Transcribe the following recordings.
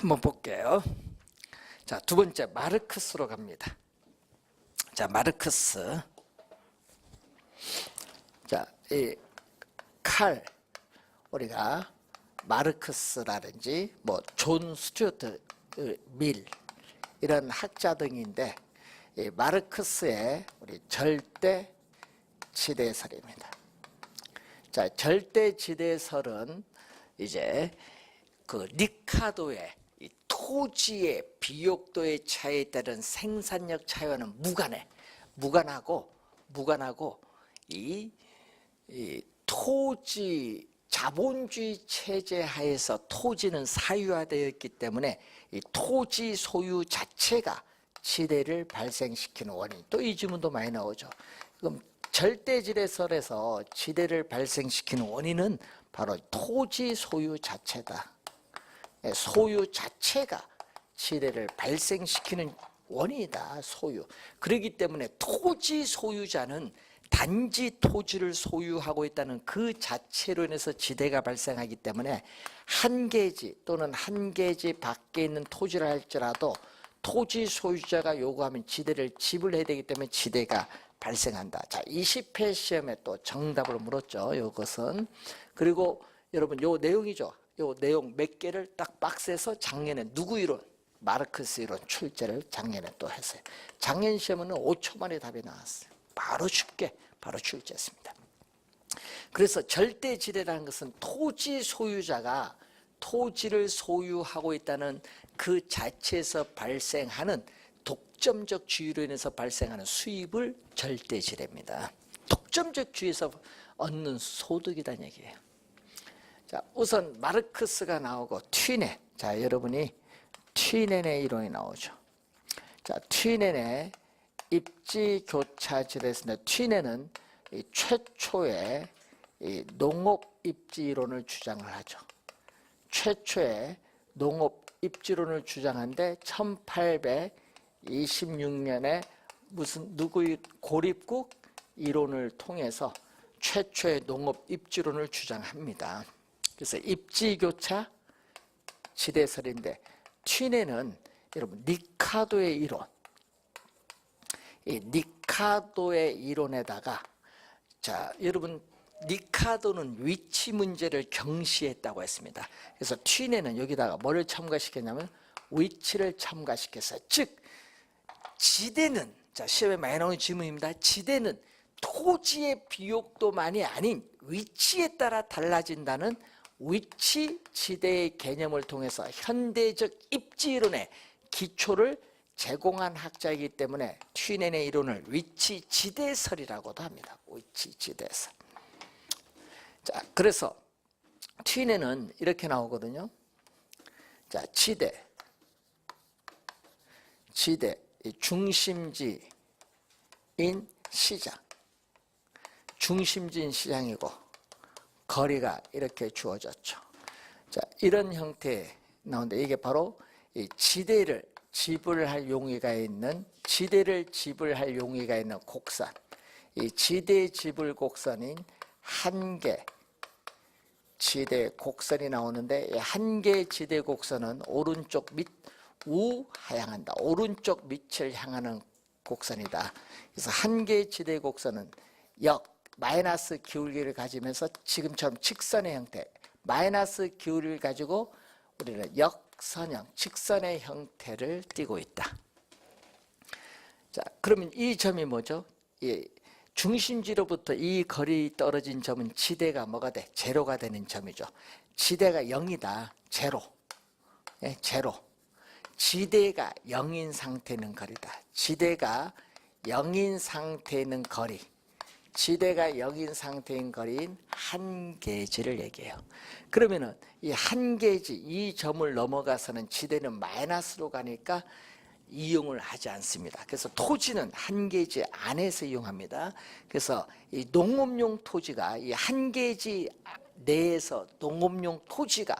한번 볼게요. 자, 두 번째 마르크스로 갑니다. 자, 마르크스. 자, 이 우리가 마르크스라든지 존 스튜어트 밀 이런 학자 등인데, 이 마르크스의 우리 절대 지대설입니다. 자, 절대 지대설은 이제 그 리카도의 이 토지의 비옥도의 차이에 따른 생산력 차이와는 무관하고 이 토지 자본주의 체제 하에서 토지는 사유화되어 있기 때문에 이 토지 소유 자체가 지대를 발생시키는 원인. 또 이 질문도 많이 나오죠. 그럼 절대지대설에서 지대를 발생시키는 원인은 바로 토지 소유 자체다. 소유 자체가 지대를 발생시키는 원인이다. 소유. 그렇기 때문에 토지 소유자는 단지 토지를 소유하고 있다는 그 자체로 인해서 지대가 발생하기 때문에 한 개지 또는 한 개지 밖에 있는 토지를 할지라도 토지 소유자가 요구하면 지대를 지불해야 되기 때문에 지대가 발생한다. 자, 20회 시험에 또 정답을 물었죠. 요것은. 그리고 여러분 요 내용이죠. 요 내용 몇 개를 딱 박스에서 작년에 누구 이론? 마르크스 이론 출제를 작년에 또 했어요. 작년 시험에는 5초 만에 답이 나왔어요. 바로 쉽게 바로 출제했습니다. 그래서 절대지대라는 것은 토지 소유자가 토지를 소유하고 있다는 그 자체에서 발생하는 독점적 주의로 인해서 발생하는 수입을 절대지대입니다. 독점적 주의에서 얻는 소득이라는 얘기예요. 자, 우선 마르크스가 나오고 튀넨. 자, 여러분이 튀넨의 이론이 나오죠. 자, 튀넨의 입지교차지대에서 튀넨은 최초의 농업 입지 이론을 주장을 하죠. 최초의 농업 입지론을 주장한데 1826년에 누구의 고립국 이론을 통해서 최초의 농업 입지론을 주장합니다. 그래서 입지교차 지대설인데 튀넨은 여러분 리카도의 이론, 이 리카도의 이론에다가 자, 여러분 리카도는 위치 문제를 경시했다고 했습니다. 그래서 튀넨은 여기다가 뭐를 첨가시켰냐면 위치를 첨가시켰어요. 즉 지대는, 자, 시험에 많이 나오는 질문입니다. 지대는 토지의 비옥도만이 아닌 위치에 따라 달라진다는 위치 지대의 개념을 통해서 현대적 입지이론의 기초를 제공한 학자이기 때문에 튀넨의 이론을 위치지대설이라고도 합니다. 위치지대설. 자, 그래서 튀넨은 이렇게 나오거든요. 자, 지대, 중심지인 시장, 중심지인 시장이고 거리가 이렇게 주어졌죠. 자, 이런 형태에 나오는데 이게 바로 이 지대를 지불할 용의가 있는 곡선, 이 지대 지불 곡선인 한계 지대 곡선이 나오는데 이 한계 지대 곡선은 오른쪽 밑 우하향한다. 오른쪽 밑을 향하는 곡선이다. 그래서 한계 지대 곡선은 마이너스 기울기를 가지면서 지금처럼 직선의 형태, 마이너스 기울기를 가지고 우리는 역선형, 직선의 형태를 띠고 있다. 자, 그러면 이 점이 뭐죠? 이 중심지로부터 이 거리 떨어진 점은 지대가 뭐가 돼? 제로가 되는 점이죠. 지대가 0이다. 제로. 예, 제로. 지대가 0인 상태는 거리다. 지대가 0인 상태는 거리. 지대가 0인 상태인 거리인 한계지를 얘기해요. 그러면은 이 한계지, 이 점을 넘어가서는 지대는 마이너스로 가니까 이용을 하지 않습니다. 그래서 토지는 한계지 안에서 이용합니다. 그래서 이 농업용 토지가 이 한계지 내에서 농업용 토지가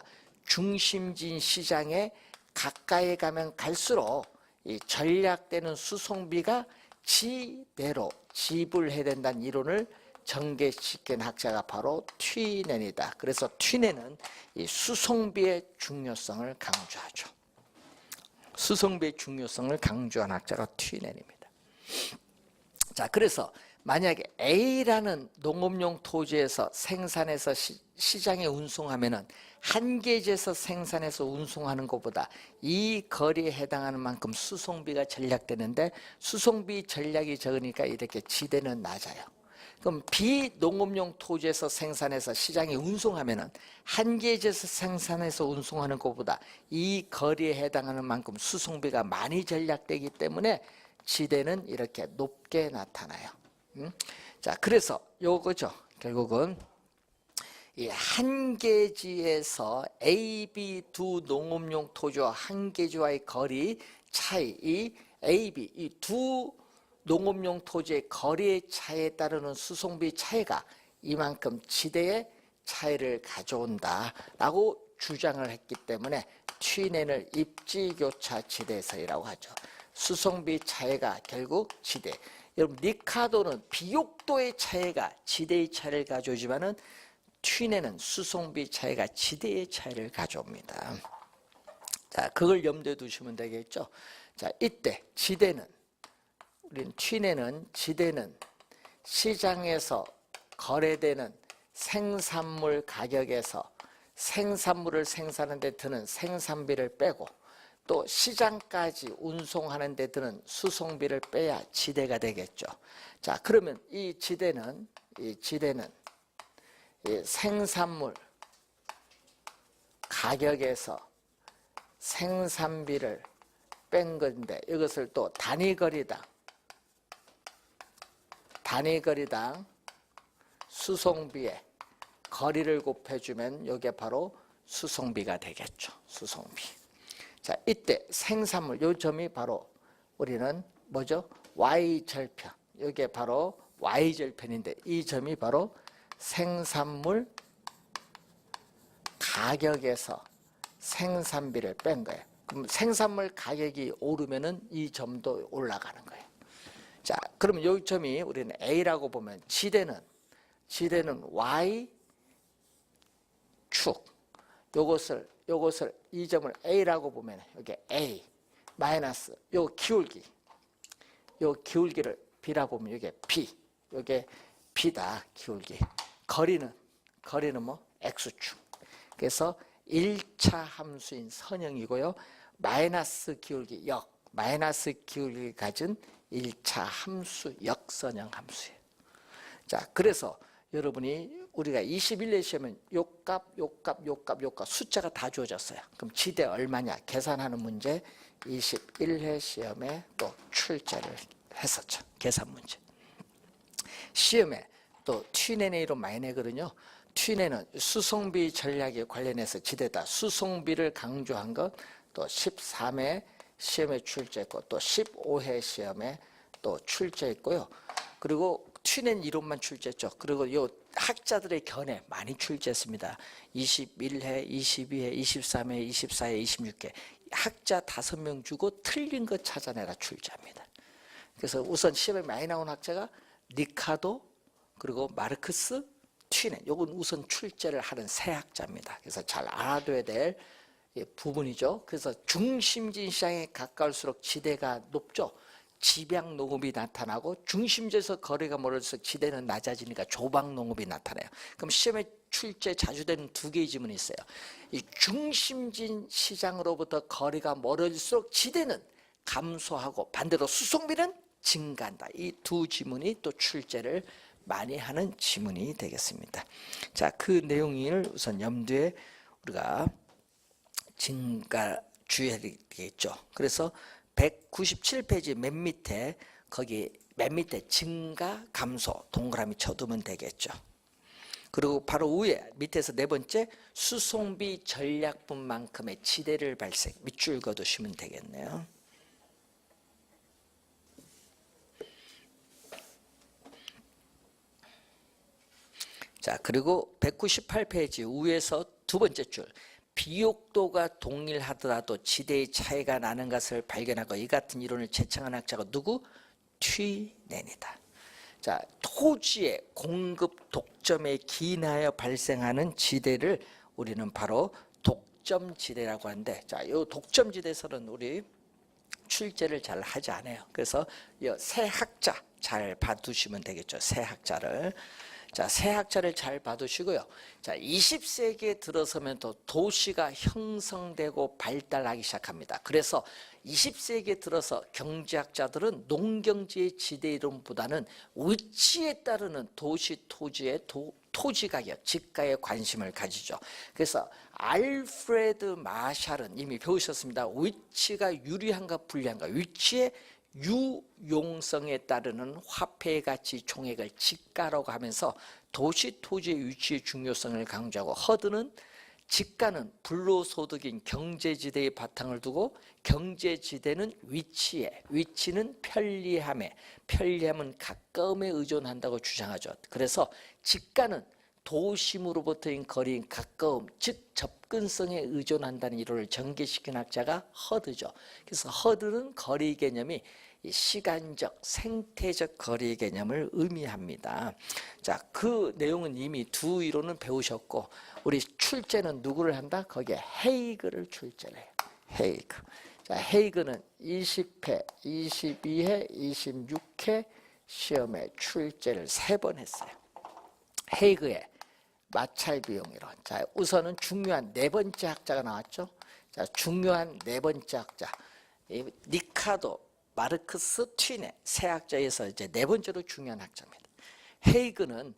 중심지인 시장에 가까이 가면 갈수록 이 전략되는 수송비가 지대로 지불해야 된다는 이론을 전개시킨 학자가 바로 튀넨이다. 그래서 튀넨은 이 수송비의 중요성을 강조하죠. 수송비의 중요성을 강조한 학자가 튀넨입니다. 자, 그래서 만약에 A라는 농업용 토지에서 생산해서 시장에 운송하면은 한계지에서 생산해서 운송하는 것보다 이 거리에 해당하는 만큼 수송비가 전략되는데 수송비 전략이 적으니까 이렇게 지대는 낮아요. 그럼 비농업용 토지에서 생산해서 시장에 운송하면은 한계지에서 생산해서 운송하는 것보다 이 거리에 해당하는 만큼 수송비가 많이 전략되기 때문에 지대는 이렇게 높게 나타나요. 자, 그래서 요거죠. 결국은 이 한계지에서 A, B 두 농업용 토지와 한계지와의 거리 차이, 이 A, B 이 두 농업용 토지의 거리의 차이에 따르는 수송비 차이가 이만큼 지대의 차이를 가져온다라고 주장을 했기 때문에 튀넨을 입지교차 지대설이라고 하죠. 수송비 차이가 결국 지대. 여러분 리카도는 비옥도의 차이가 지대의 차이를 가져오지만은 튀넨은 수송비 차이가 지대의 차이를 가져옵니다. 자, 그걸 염두에 두시면 되겠죠. 자, 이때 지대는 우린 튀넨은 지대는 시장에서 거래되는 생산물 가격에서 생산물을 생산하는 데 드는 생산비를 빼고 또 시장까지 운송하는 데 드는 수송비를 빼야 지대가 되겠죠. 자, 그러면 이 지대는 이 생산물 가격에서 생산비를 뺀 건데 이것을 또 단위거리당 수송비에 거리를 곱해주면 이게 바로 수송비가 되겠죠. 수송비. 자, 이때 생산물 요 점이 바로 우리는 뭐죠? Y절편. 이게 바로 Y절편인데 이 점이 바로 생산물 가격에서 생산비를 뺀 거예요. 그럼 생산물 가격이 오르면은 이 점도 올라가는 거예요. 자, 그러면 이 점이 우리는 A라고 보면 지대는 Y 축. 요것을 이 점을 A라고 보면 여기 A 마이너스 요 기울기를 B라 보면 이게 B. 요게 B다. 기울기. 거리는 뭐 X축. 그래서 1차 함수인 선형이고요. 마이너스 기울기 가진 1차 함수 역선형 함수예요. 자, 그래서 여러분이 우리가 21회 시험은 요값 숫자가 다 주어졌어요. 그럼 지대 얼마냐 계산하는 문제 21회 시험에 또 출제를 했었죠. 계산 문제. 시험에 또 튀넨A로 많이 내거든요. 튀넨은 수송비 전략에 관련해서 지대다. 수송비를 강조한 것 또 13회 시험에 출제했고 또 15회 시험에 또 출제했고요. 그리고 튀넨 이론만 출제했죠. 그리고 요 학자들의 견해 많이 출제했습니다. 21회, 22회, 23회, 24회, 26회 학자 5명 주고 틀린 거 찾아내라 출제합니다. 그래서 우선 시험에 많이 나온 학자가 리카도 그리고 마르크스, 튀넨 요건 우선 출제를 하는 세 학자입니다. 그래서 잘 알아둬야 될 부분이죠. 그래서 중심진 시장에 가까울수록 지대가 높죠. 집약 농업이 나타나고 중심지에서 거리가 멀어져서 지대는 낮아지니까 조박 농업이 나타나요. 그럼 시험에 출제 자주 되는 두 개의 지문이 있어요. 이 중심진 시장으로부터 거리가 멀어질수록 지대는 감소하고 반대로 수송비는 증가한다. 이 두 지문이 또 출제를 많이 하는 지문이 되겠습니다. 자, 그 내용을 우선 염두에 우리가 주의해야 되겠죠. 그래서 197페이지 맨 밑에 증가 감소 동그라미 쳐두면 되겠죠. 그리고 바로 위에 밑에서 네 번째 수송비 전략분만큼의 지대를 발생 밑줄 그어두시면 되겠네요. 자, 그리고 198페이지 위에서 두 번째 줄 비옥도가 동일하더라도 지대의 차이가 나는 것을 발견하고 이 같은 이론을 제청한 학자가 누구? 튀넨이다. 자, 토지의 공급 독점에 기인하여 발생하는 지대를 우리는 바로 독점지대라고 하는데, 자, 이 독점지대설은 우리 출제를 잘 하지 않아요. 그래서 이 세학자 잘 봐두시면 되겠죠. 세학자를. 자, 세학자를 잘 봐두시고요. 자, 20세기에 들어서면 또 도시가 형성되고 발달하기 시작합니다. 그래서 20세기에 들어서 경제학자들은 농경지의 지대 이론보다는 위치에 따르는 도시 토지의 토지 가격, 지가에 관심을 가지죠. 그래서 알프레드 마샬은 이미 배우셨습니다. 위치가 유리한가 불리한가, 위치의 유용성에 따르는 화폐의 가치 총액을 지가라고 하면서 도시 토지의 위치의 중요성을 강조하고, 허드는 지가는 불로소득인 경제지대의 바탕을 두고 경제지대는 위치에, 위치는 편리함에, 편리함은 가까움에 의존한다고 주장하죠. 그래서 지가는 도심으로부터인 거리인 가까움, 즉 접근성에 의존한다는 이론을 전개시킨 학자가 허드죠. 그래서 허드는 거리 개념이 시간적, 생태적 거리 개념을 의미합니다. 자, 그 내용은 이미 두 이론은 배우셨고, 우리 출제는 누구를 한다? 거기에 헤이그를 출제를 해요. 헤이그. 자, 헤이그는 20회, 22회, 26회 시험에 출제를 3번 했어요. 헤이그의 마찰 비용 이론. 자, 우선은 중요한 4번째 학자가 나왔죠. 자, 중요한 4번째 학자. 리카도 마르크스 튀네 세 학자에서 이제 4번째로 중요한 학자입니다. 헤이그는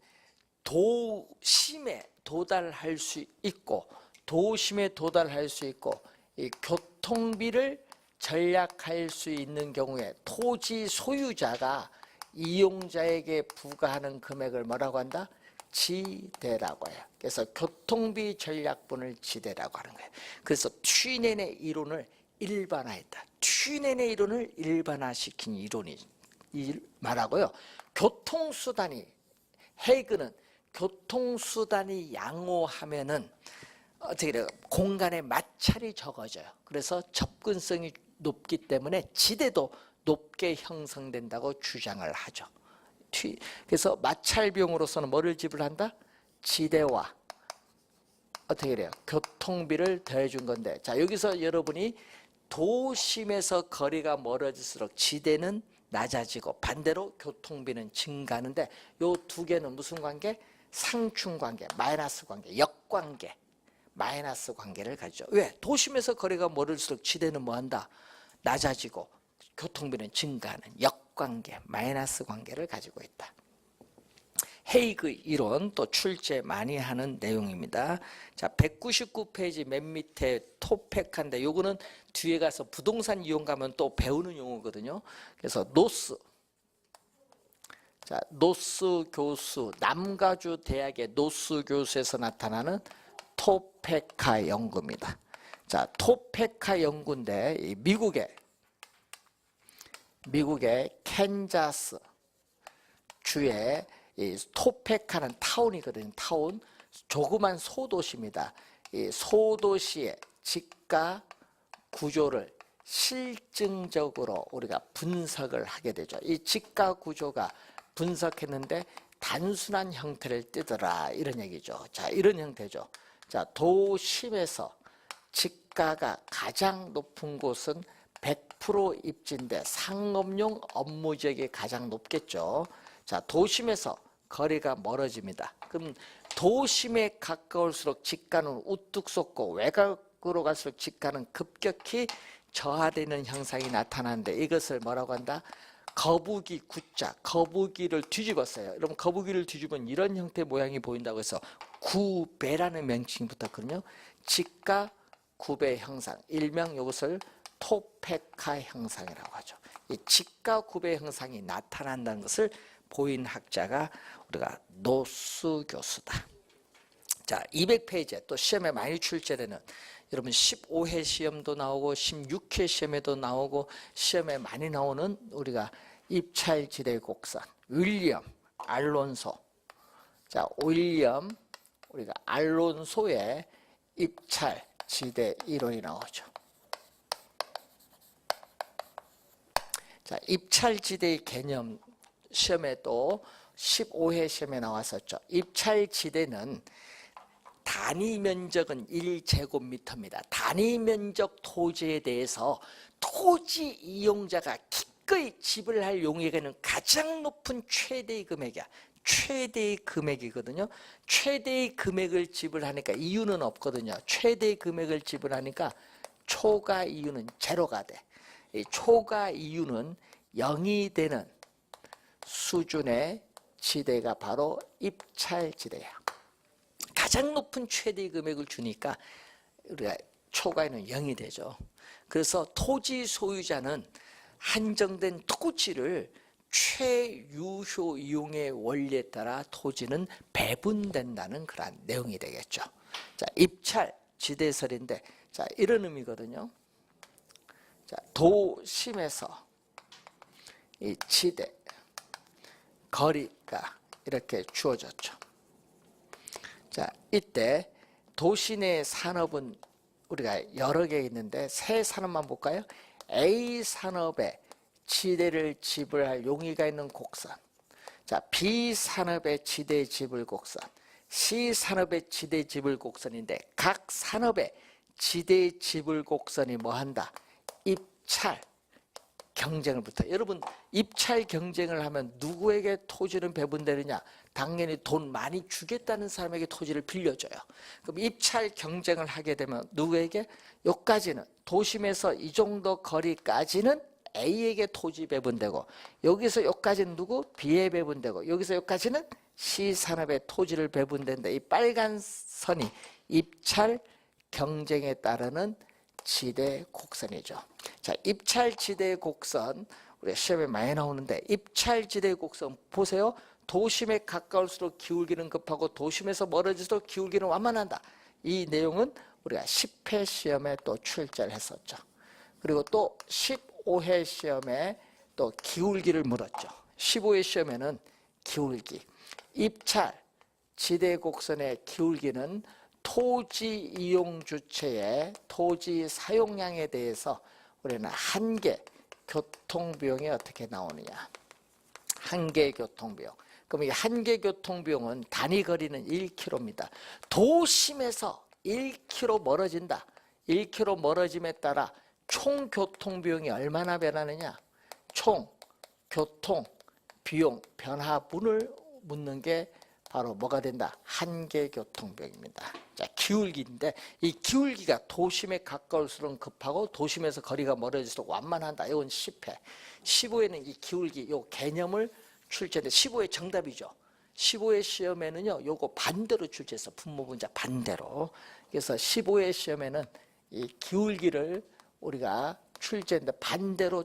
도심에 도달할 수 있고, 도심에 도달할 수 있고, 이 교통비를 절약할 수 있는 경우에 토지 소유자가 이용자에게 부과하는 금액을 뭐라고 한다? 지대라고 해요. 그래서 교통비 절약분을 지대라고 하는 거예요. 그래서 튀넨의 이론을 일반화했다. 튀넨의 이론을 일반화시킨 이론이 말하고요. 교통수단이, 헤이그는 교통수단이 양호하면은 어떻게 돼요? 공간의 마찰이 적어져요. 그래서 접근성이 높기 때문에 지대도 높게 형성된다고 주장을 하죠. 그래서 마찰 비용으로서는 뭐를 지불한다? 지대와 어떻게 돼요? 교통비를 더해준 건데, 자, 여기서 여러분이 도심에서 거리가 멀어질수록 지대는 낮아지고 반대로 교통비는 증가하는데, 요 두 개는 무슨 관계? 상충 관계, 마이너스 관계, 역관계, 마이너스 관계를 가지죠. 왜? 도심에서 거리가 멀을수록 지대는 뭐한다? 낮아지고 교통비는 증가하는 역관계, 마이너스 관계를 가지고 있다. 헤이그 이론 또 출제 많이 하는 내용입니다. 자, 199페이지 맨 밑에 토팩한데, 요거는 뒤에 가서 부동산 이용 가면 또 배우는 용어거든요. 그래서 노스, 자, 노스 교수, 남가주 대학의 노스 교수에서 나타나는 토페카 연구입니다. 자, 토페카 연구인데 이 미국의 캔자스 주에 이 토페카는 타운이거든요. 타운, 조그만 소도시입니다. 이 소도시의 지가 구조를 실증적으로 우리가 분석을 하게 되죠. 이 지가 구조가 분석했는데 단순한 형태를 띠더라, 이런 얘기죠. 자, 이런 형태죠. 자, 도심에서 지가가 가장 높은 곳은 100% 입지인데 상업용 업무 지역이 가장 높겠죠. 자, 도심에서 거리가 멀어집니다. 그럼 도심에 가까울수록 지가는 우뚝 솟고 외곽으로 갈수록 지가는 급격히 저하되는 현상이 나타나는데, 이것을 뭐라고 한다? 거북이 구자, 거북이를 뒤집었어요. 여러분, 거북이를 뒤집으면 이런 형태의 모양이 보인다고 해서 구배라는 명칭이 붙었거든요. 지가 구배 형상, 일명 이것을 토페카 형상이라고 하죠. 이 지가 구배 형상이 나타난다는 것을 보인 학자가 우리가 노스 교수다. 자, 200페이지에 또 시험에 많이 출제되는, 여러분 15회 시험도 나오고 16회 시험에도 나오고 시험에 많이 나오는 우리가 입찰지대 곡선, 윌리엄 알론소. 자, 윌리엄 우리가 알론소의 입찰지대 이론이 나오죠. 자, 입찰지대의 개념 시험에도 15회 시험에 나왔었죠. 입찰지대는 단위 면적은 1제곱미터입니다. 단위 면적 토지에 대해서 토지 이용자가 기꺼이 지불할 용의가 있는 가장 높은 최대의 금액이야. 최대의 금액이거든요. 최대의 금액을 지불하니까 이유는 없거든요. 최대의 금액을 지불하니까 초과 이유는 제로가 돼. 이 초과 이유는 0이 되는 수준의 지대가 바로 입찰지대야. 가장 높은 최대의 금액을 주니까 우리가 초과에는 0이 되죠. 그래서 토지 소유자는 한정된 토지를 최유효 이용의 원리에 따라 토지는 배분된다는 그런 내용이 되겠죠. 자, 입찰 지대설인데, 자, 이런 의미거든요. 자, 도심에서 이 지대 거리가 이렇게 주어졌죠. 자, 이때 도시 내 산업은 우리가 여러 개 있는데 세 산업만 볼까요? A 산업에 지대를 지불할 용의가 있는 곡선, 자, B 산업의 지대 지불 곡선, C 산업의 지대 지불 곡선인데 각 산업의 지대 지불 곡선이 뭐 한다? 입찰 경쟁을 붙어. 여러분, 입찰 경쟁을 하면 누구에게 토지는 배분되느냐? 당연히 돈 많이 주겠다는 사람에게 토지를 빌려줘요. 그럼 입찰 경쟁을 하게 되면 누구에게? 여기까지는 도심에서 이 정도 거리까지는 A에게 토지 배분되고, 여기서 여기까지는 누구? B에 배분되고, 여기서 여기까지는 C 산업에 토지를 배분된다. 이 빨간 선이 입찰 경쟁에 따르는 지대 곡선이죠. 자, 입찰 지대 곡선 우리 시험에 많이 나오는데, 입찰 지대 곡선 보세요. 도심에 가까울수록 기울기는 급하고 도심에서 멀어질수록 기울기는 완만한다. 이 내용은 우리가 10회 시험에 또 출제를 했었죠. 그리고 또 15회 시험에 또 기울기를 물었죠. 15회 시험에는 기울기, 입찰 지대 곡선의 기울기는 토지 이용 주체의 토지 사용량에 대해서 우리는 한계 교통비용이 어떻게 나오느냐. 한계 교통비용. 그럼 이 한계 교통비용은 단위 거리는 1km입니다. 도심에서 1km 멀어진다. 1km 멀어짐에 따라 총 교통비용이 얼마나 변하느냐. 총 교통비용 변화분을 묻는 게 바로 뭐가 된다? 한계 교통비용입니다. 자, 기울기인데 이 기울기가 도심에 가까울수록 급하고 도심에서 거리가 멀어질수록 완만한다. 이건 10회. 15회는 이 기울기 요 개념을 출제했는데 15회 정답이죠. 15회 시험에는요, 요거 반대로 출제했어. 분모분자 반대로. 그래서 15회 시험에는 이 기울기를 우리가 출제했는데 반대로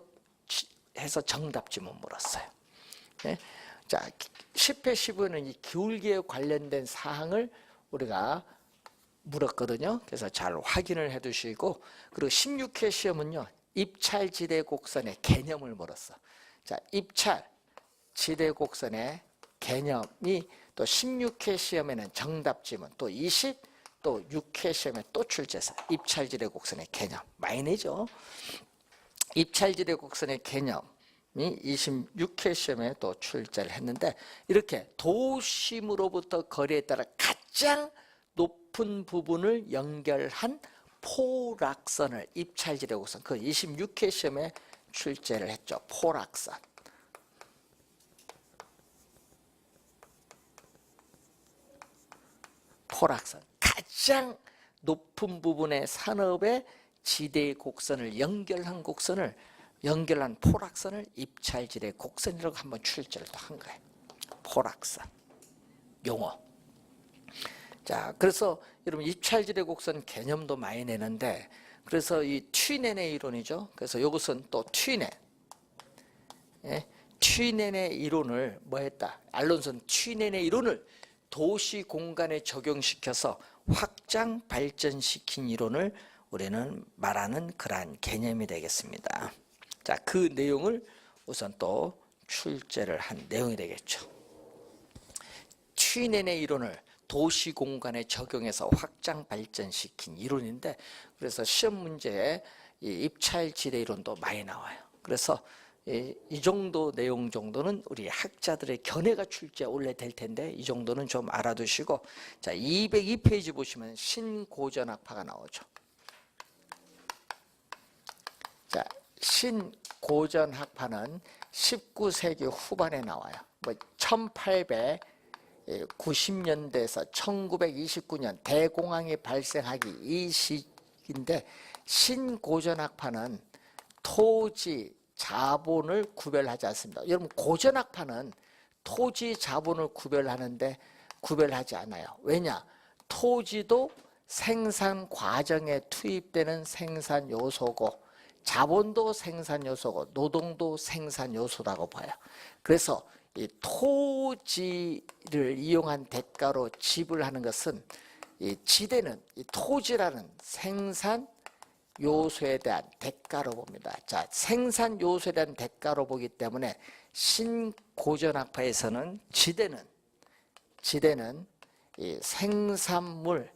해서 정답 지문 물었어요. 네? 자, 10회, 15회는 이 기울기에 관련된 사항을 우리가 물었거든요. 그래서 잘 확인을 해 두시고, 그리고 16회 시험은요, 입찰 지대 곡선의 개념을 물었어. 자, 입찰 지대 곡선의 개념이 또 16회 시험에는 정답 지문, 또 또 6회 시험에 또 출제해서 입찰 지대 곡선의 개념 많이 내죠. 입찰 지대 곡선의 개념이 26회 시험에 또 출제를 했는데, 이렇게 도심으로부터 거리에 따라 가장 높은 부분을 연결한 포락선을 입찰 지대 곡선, 그 26회 시험에 출제를 했죠. 포락선. 포락선. 가장 높은 부분의 산업의 지대의 곡선을 연결한 곡선을 연결한 포락선을 입찰지대 곡선이라고 한번 출제를 또 한 거예요. 포락선 용어. 자, 그래서 여러분 입찰지대 곡선 개념도 많이 내는데, 그래서 이 튀넨의 이론이죠. 그래서 이것은 또 튀넨. 예? 튀넨의 이론을 뭐 했다? 알론소는 튀넨의 이론을 도시 공간에 적용시켜서 확장 발전시킨 이론을 우리는 말하는 그러한 개념이 되겠습니다. 자, 그 내용을 우선 또 출제를 한 내용이 되겠죠. 튀넨의 이론을 도시 공간에 적용해서 확장 발전시킨 이론인데, 그래서 시험 문제에 이 입찰 지대 이론도 많이 나와요. 그래서 이 정도 내용 정도는 우리 학자들의 견해가 출제에 원래 될 텐데, 이 정도는 좀 알아두시고, 자, 202페이지 보시면 신고전학파가 나오죠. 자, 신고전학파는 19세기 후반에 나와요. 1890년대에서 1929년 대공황이 발생하기 이 시기인데, 신고전학파는 토지, 자본을 구별하지 않습니다. 여러분, 고전학파는 토지, 자본을 구별하는데 구별하지 않아요. 왜냐? 토지도 생산 과정에 투입되는 생산 요소고, 자본도 생산 요소고, 노동도 생산 요소라고 봐요. 그래서 이 토지를 이용한 대가로 지불하는 것은, 이 지대는 이 토지라는 생산 요소에 대한 대가로 봅니다. 자, 생산 요소에 대한 대가로 보기 때문에 신고전학파에서는 지대는 이 생산물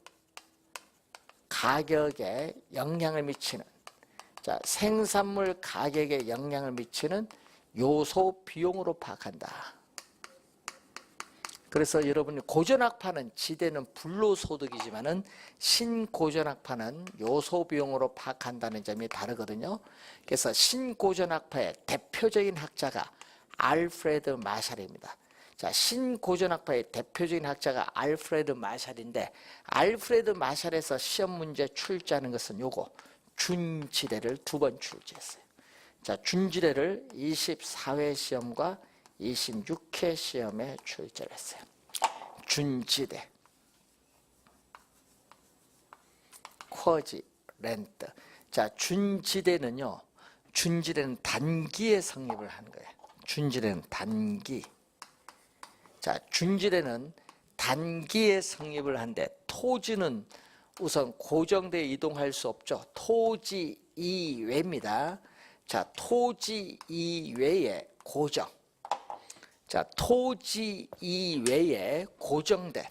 가격에 영향을 미치는, 자, 생산물 가격에 영향을 미치는 요소 비용으로 파악한다. 그래서 여러분이 고전학파는 지대는 불로소득이지만은 신고전학파는 요소 비용으로 파악한다는 점이 다르거든요. 그래서 신고전학파의 대표적인 학자가 알프레드 마샬입니다. 자, 신고전학파의 대표적인 학자가 알프레드 마샬인데, 알프레드 마샬에서 시험 문제 출제하는 것은 요거 준지대를 2번 출제했어요. 자, 준지대를 24회 시험과 26회 시험에 출제를 했어요. 준지대, 쿼지렌트. 자, 준지대는 단기에 성립을 하는 거예요. 준지대는 단기. 자, 준지대는 단기에 성립을 하는데, 토지는 우선 고정대에 이동할 수 없죠. 토지 이외입니다. 자, 토지 이외에 고정. 자, 토지 이외에 고정된,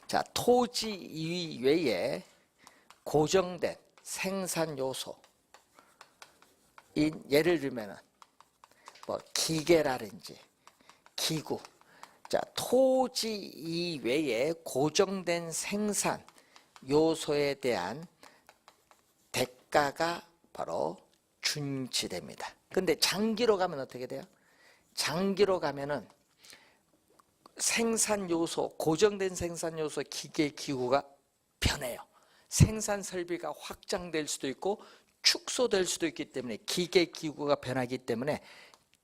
자, 토지 이외에 고정된 생산 요소인, 예를 들면은 기계라든지 기구. 자, 토지 이외에 고정된 생산 요소에 대한 대가가 바로 준지대입니다. 근데 장기로 가면 어떻게 돼요? 장기로 가면은 생산 요소, 고정된 생산 요소, 기계, 기구가 변해요. 생산 설비가 확장될 수도 있고 축소될 수도 있기 때문에, 기계, 기구가 변하기 때문에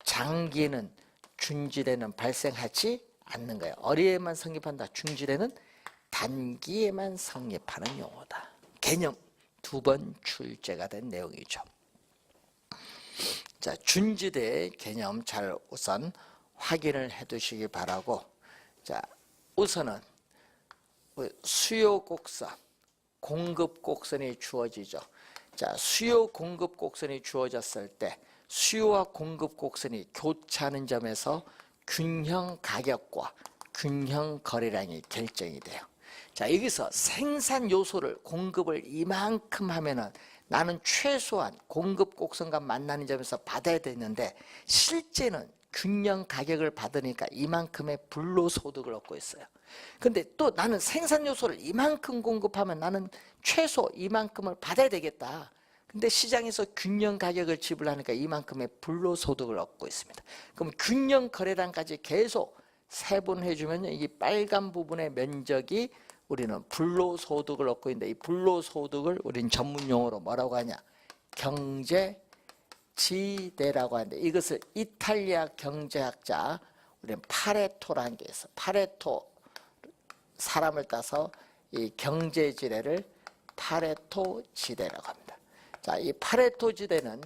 장기에는 준지대는 발생하지 않는 거예요. 어디에만 성립한다? 준지대는 단기에만 성립하는 용어다. 개념 2번 출제가 된 내용이죠. 자, 준지대의 개념 잘 우선 확인을 해 두시기 바라고, 자, 우선은 수요 곡선, 공급 곡선이 주어지죠. 자, 수요 공급 곡선이 주어졌을 때 수요와 공급 곡선이 교차하는 점에서 균형 가격과 균형 거래량이 결정이 돼요. 자, 여기서 생산 요소를, 공급을 이만큼 하면은 나는 최소한 공급 곡선과 만나는 점에서 받아야 되는데, 실제는 균형 가격을 받으니까 이만큼의 불로소득을 얻고 있어요. 근데 또 나는 생산 요소를 이만큼 공급하면 나는 최소 이만큼을 받아야 되겠다. 근데 시장에서 균형 가격을 지불하니까 이만큼의 불로소득을 얻고 있습니다. 그럼 균형 거래량까지 계속 세분해 주면 이 빨간 부분의 면적이 우리는 불로소득을 얻고 있는데, 이 불로소득을 우리는 전문 용어로 뭐라고 하냐? 경제지대라고 하는데, 이것을 이탈리아 경제학자 우리는 파레토라는 게 있어요. 파레토 사람을 따서 이 경제지대를 파레토 지대라고 합니다. 자, 이 파레토 지대는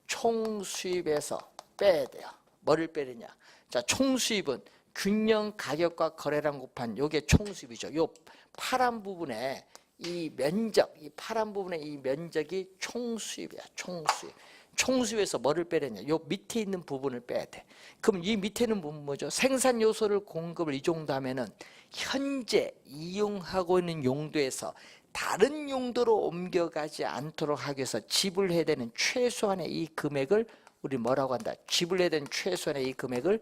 총수입에서 빼야 돼요. 뭐를 빼느냐? 자, 총수입은 균형 가격과 거래량 곱한 요게 총수입이죠. 요 파란 부분에 이 면적, 이 파란 부분에 이 면적이 총수입이야. 총수입. 총수입에서 뭐를 빼느냐? 요 밑에 있는 부분을 빼야 돼. 그럼 이 밑에 있는 부분 뭐죠? 생산 요소를 공급을 이 정도 하면은 현재 이용하고 있는 용도에서 다른 용도로 옮겨가지 않도록 하기 위해서 지불해야 되는 최소한의 이 금액을 우리 뭐라고 한다? 지불해야 되는 최소한의 이 금액을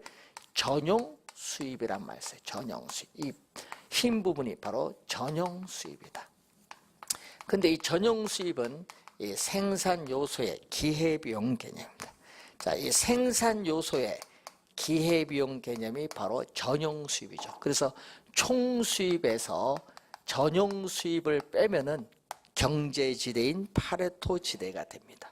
전용 수입이란 말을 써요. 전용 수입. 이 흰 부분이 바로 전용 수입이다. 근데 이 전용 수입은 이 생산 요소의 기회비용 개념입니다. 자, 이 생산 요소의 기회비용 개념이 바로 전용 수입이죠. 그래서 총 수입에서 전용 수입을 빼면은 경제지대인 파레토 지대가 됩니다.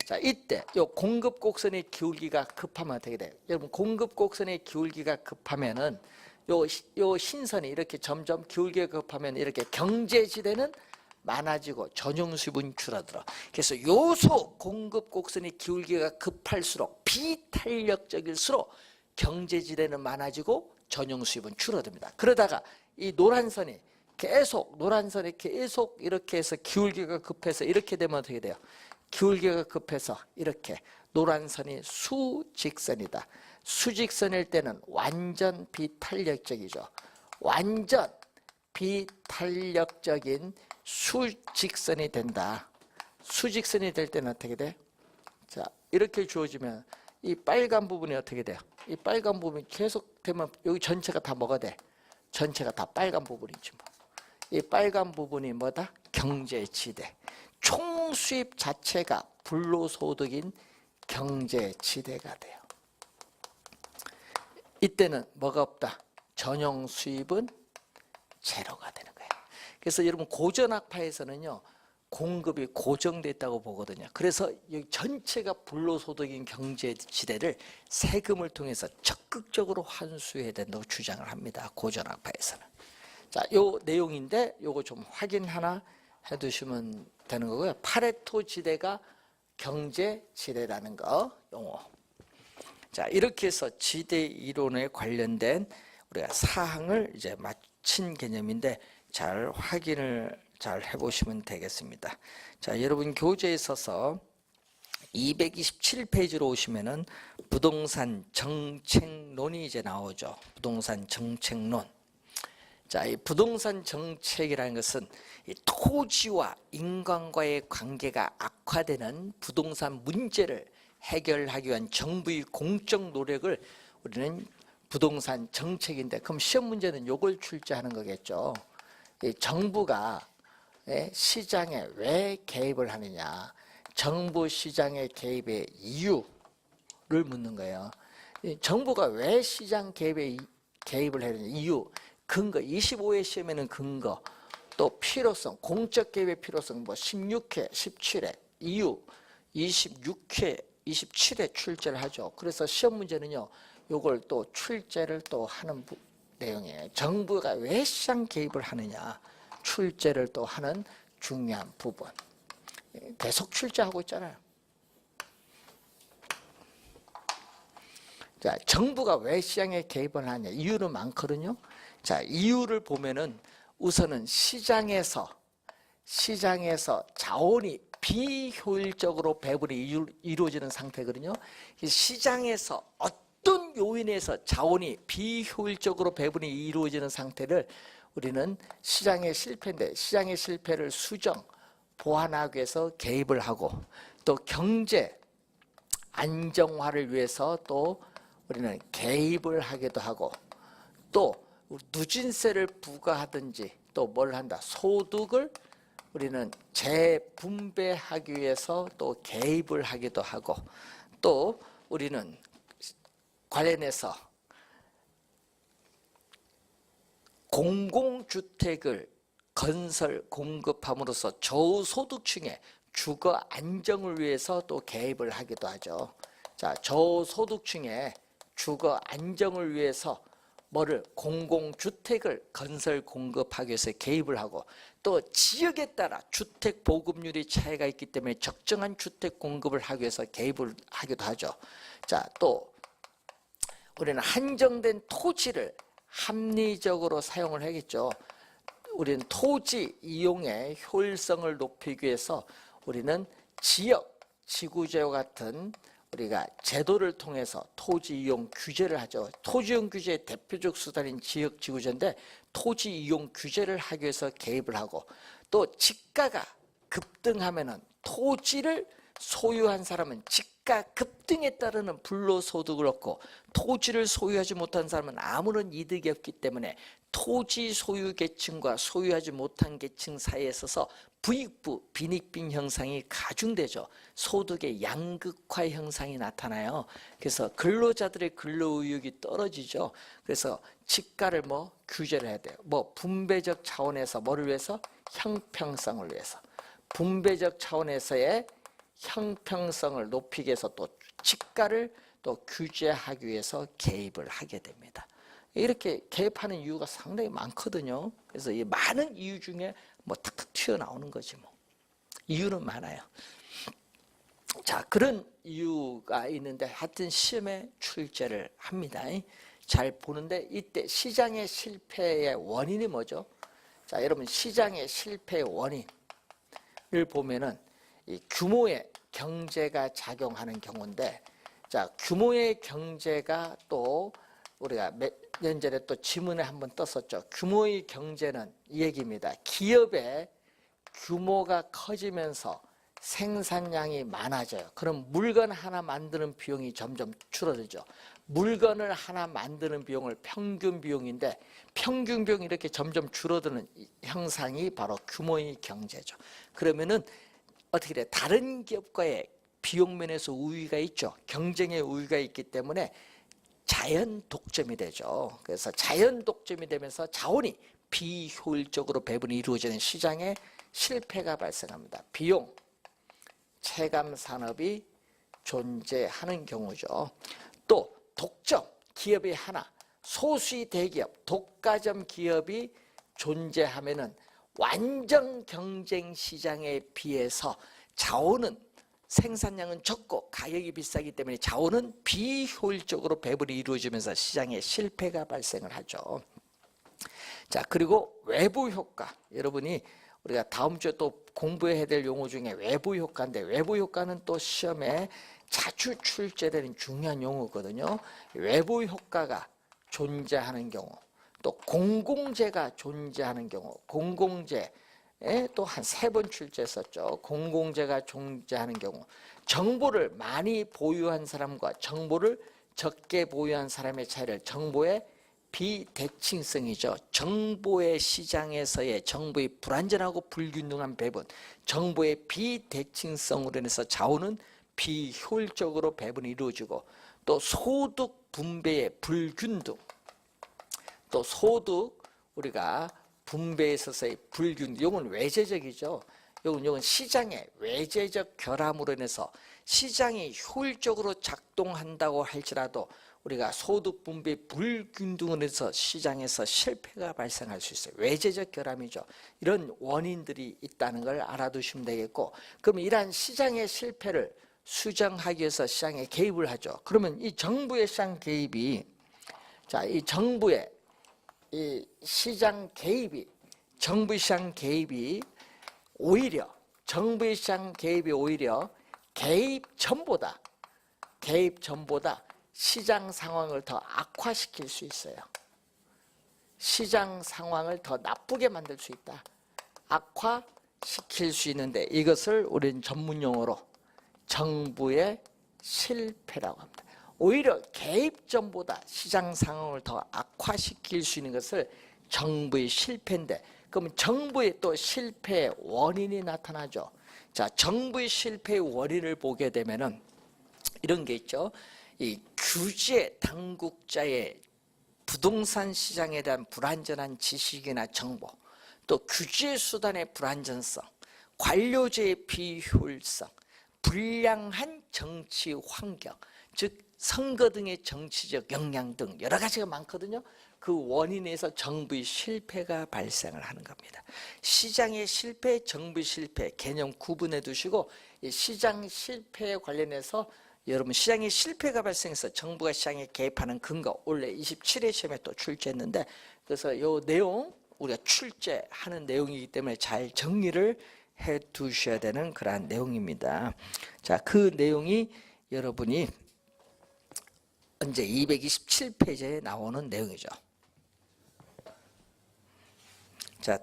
자, 이때 요 공급 곡선의 기울기가 급하면 어떻게 돼요? 여러분, 공급 곡선의 기울기가 급하면은 요 신선이 이렇게 점점 기울기가 급하면 이렇게 경제지대는 많아지고 전용 수입은 줄어들어. 그래서 요소 공급 곡선의 기울기가 급할수록 비탄력적일수록 경제지대는 많아지고 전용 수입은 줄어듭니다. 그러다가 이 노란선이 계속 이렇게 해서 기울기가 급해서 이렇게 되면 어떻게 돼요? 기울기가 급해서 이렇게 노란선이 수직선이다. 수직선일 때는 완전 비탄력적이죠. 완전 비탄력적인 수직선이 된다. 수직선이 될 때는 어떻게 돼? 자, 이렇게 주어지면 이 빨간 부분이 어떻게 돼요? 이 빨간 부분이 계속 되면 여기 전체가 다 뭐가 돼? 전체가 다 빨간 부분이지 뭐. 이 빨간 부분이 뭐다? 경제지대. 총 수입 자체가 불로소득인 경제지대가 돼요. 이때는 뭐가 없다? 전용 수입은 제로가 되는 거예요. 그래서 여러분, 고전학파에서는요, 공급이 고정되어 있다고 보거든요. 그래서 여기 전체가 불로소득인 경제지대를 세금을 통해서 적극적으로 환수해야 된다고 주장을 합니다. 고전학파에서는. 자, 요 내용인데 요거 좀 확인 하나 해두시면 되는 거고요. 파레토 지대가 경제지대라는 거 용어. 자, 이렇게 해서 지대 이론에 관련된 우리가 사항을 이제 마친 개념인데 잘 확인을 잘 해보시면 되겠습니다. 자, 여러분 교재에 있어서 227페이지로 오시면은 부동산 정책론이 이제 나오죠. 부동산 정책론. 자, 이 부동산 정책이라는 것은 이 토지와 인간과의 관계가 악화되는 부동산 문제를 해결하기 위한 정부의 공적 노력을 우리는 부동산 정책인데, 그럼 시험 문제는 요걸 출제하는 거겠죠. 이 정부가 시장에 왜 개입을 하느냐, 정부 시장의 개입의 이유를 묻는 거예요. 정부가 왜 시장 개입을 해야 되냐, 이유, 근거, 25회 시험에는 근거, 또 필요성, 공적 개입의 필요성, 뭐 16회, 17회, 이유, 26회, 27회 출제를 하죠. 그래서 시험 문제는요, 요걸 또 출제를 또 하는 내용이에요. 정부가 왜 시장 개입을 하느냐, 출제를 또 하는 중요한 부분. 계속 출제하고 있잖아요. 자, 정부가 왜 시장에 개입을 하냐, 이유는 많거든요. 자, 이유를 보면은 우선은 시장에서 자원이 비효율적으로 배분이 이루어지는 상태거든요. 시장에서 어떤 요인에서 자원이 비효율적으로 배분이 이루어지는 상태를 우리는 시장의 실패인데, 시장의 실패를 수정, 보완하기 위해서 개입을 하고, 또 경제 안정화를 위해서 또 우리는 개입을 하기도 하고, 또 누진세를 부과하든지 또 뭘 한다, 소득을 우리는 재분배하기 위해서 또 개입을 하기도 하고, 또 우리는 관련해서 공공주택을 건설 공급함으로써 저소득층의 주거 안정을 위해서 또 개입을 하기도 하죠. 자, 저소득층의 주거 안정을 위해서 뭐를, 공공주택을 건설 공급하기 위해서 개입을 하고, 또 지역에 따라 주택 보급률이 차이가 있기 때문에 적정한 주택 공급을 하기 위해서 개입을 하기도 하죠. 자, 또 우리는 한정된 토지를 합리적으로 사용을 하겠죠. 우리는 토지 이용의 효율성을 높이기 위해서 우리는 지역, 지구제와 같은 우리가 제도를 통해서 토지 이용 규제를 하죠. 토지 이용 규제의 대표적 수단인 지역 지구제인데, 토지 이용 규제를 하기 위해서 개입을 하고, 또 집가가 급등하면은 토지를 소유한 사람은 시가 급등에 따르는 불로소득을 얻고 토지를 소유하지 못한 사람은 아무런 이득이 없기 때문에 토지 소유 계층과 소유하지 못한 계층 사이에 있어서 부익부, 빈익빈 형상이 가중되죠. 소득의 양극화 형상이 나타나요. 그래서 근로자들의 근로의욕이 떨어지죠. 그래서 지가를 규제를 해야 돼요. 분배적 차원에서 뭐를 위해서? 형평성을 위해서. 분배적 차원에서의 형평성을 높이기 위해서 또 지가를 또 규제하기 위해서 개입을 하게 됩니다. 이렇게 개입하는 이유가 상당히 많거든요. 그래서 이 많은 이유 중에 탁탁 튀어나오는 거지 이유는 많아요. 자, 그런 이유가 있는데 하여튼 시험에 출제를 합니다. 잘 보는데 이때 시장의 실패의 원인이 뭐죠? 자, 여러분 시장의 실패의 원인을 보면은 이 규모의 경제가 작용하는 경우인데, 자, 규모의 경제가 또 우리가 몇 년 전에 또 지문에 한번 떴었죠. 규모의 경제는 이 얘기입니다. 기업의 규모가 커지면서 생산량이 많아져요. 그럼 물건 하나 만드는 비용이 점점 줄어들죠. 물건을 하나 만드는 비용을 평균 비용인데 평균 비용이 이렇게 점점 줄어드는 형상이 바로 규모의 경제죠. 그러면은 어떻게 돼? 다른 기업과의 비용 면에서 우위가 있죠. 경쟁의 우위가 있기 때문에 자연 독점이 되죠. 그래서 자연 독점이 되면서 자원이 비효율적으로 배분이 이루어지는 시장에 실패가 발생합니다. 비용, 체감 산업이 존재하는 경우죠. 또 독점, 기업이 하나, 소수의 대기업, 독과점 기업이 존재하면은 완전 경쟁 시장에 비해서 자원은 생산량은 적고 가격이 비싸기 때문에 자원은 비효율적으로 배분이 이루어지면서 시장에 실패가 발생을 하죠. 자, 그리고 외부 효과. 여러분이 우리가 다음 주에 또 공부해야 될 용어 중에 외부 효과인데, 외부 효과는 또 시험에 자주 출제되는 중요한 용어거든요. 외부 효과가 존재하는 경우, 또 공공재가 존재하는 경우, 공공재 또 한 3번 출제했었죠. 공공재가 존재하는 경우, 정보를 많이 보유한 사람과 정보를 적게 보유한 사람의 차이를 정보의 비대칭성이죠. 정보의 시장에서의 정보의 불안전하고 불균등한 배분, 정보의 비대칭성으로 인해서 자원은 비효율적으로 배분이 이루어지고, 또 소득 분배의 불균등, 또 소득 우리가 분배에 있어서의 불균등, 이건 외재적이죠. 이건 시장의 외재적 결함으로 인해서 시장이 효율적으로 작동한다고 할지라도 우리가 소득 분배 불균등으로 해서 시장에서 실패가 발생할 수 있어요. 외재적 결함이죠. 이런 원인들이 있다는 걸 알아두시면 되겠고, 그러면 이러한 시장의 실패를 수정하기 위해서 시장에 개입을 하죠. 그러면 이 정부의 시장 개입이, 자, 이 정부의 이 시장 개입이, 정부 시장 개입이 오히려, 정부의 시장 개입이 오히려 개입 전보다 시장 상황을 더 악화시킬 수 있어요. 시장 상황을 더 나쁘게 만들 수 있다. 악화시킬 수 있는데, 이것을 우리는 전문용어로 정부의 실패라고 합니다. 오히려 개입 전보다 시장 상황을 더 악화시킬 수 있는 것을 정부의 실패인데, 그러면 정부의 또 실패의 원인이 나타나죠. 자, 정부의 실패의 원인을 보게 되면은 이런 게 있죠. 이 규제 당국자의 부동산 시장에 대한 불안전한 지식이나 정보, 또 규제 수단의 불안전성, 관료제의 비효율성, 불량한 정치 환경, 즉 선거 등의 정치적 영향 등 여러 가지가 많거든요. 그 원인에서 정부의 실패가 발생을 하는 겁니다. 시장의 실패, 정부의 실패 개념 구분해 두시고, 시장 실패에 관련해서 여러분 시장의 실패가 발생해서 정부가 시장에 개입하는 근거, 원래 27회 시험에 또 출제했는데, 그래서 이 내용 우리가 출제하는 내용이기 때문에 잘 정리를 해 두셔야 되는 그러한 내용입니다. 자, 그 내용이 여러분이 언제 227페이지에 나오는 내용이죠. 자,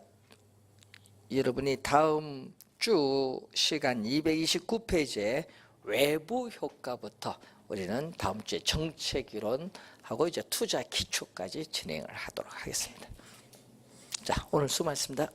여러분이 다음 주 시간 229페이지에 외부 효과부터 우리는 다음 주에 정책 이론하고 이제 투자 기초까지 진행을 하도록 하겠습니다. 자, 오늘 수고하셨습니다.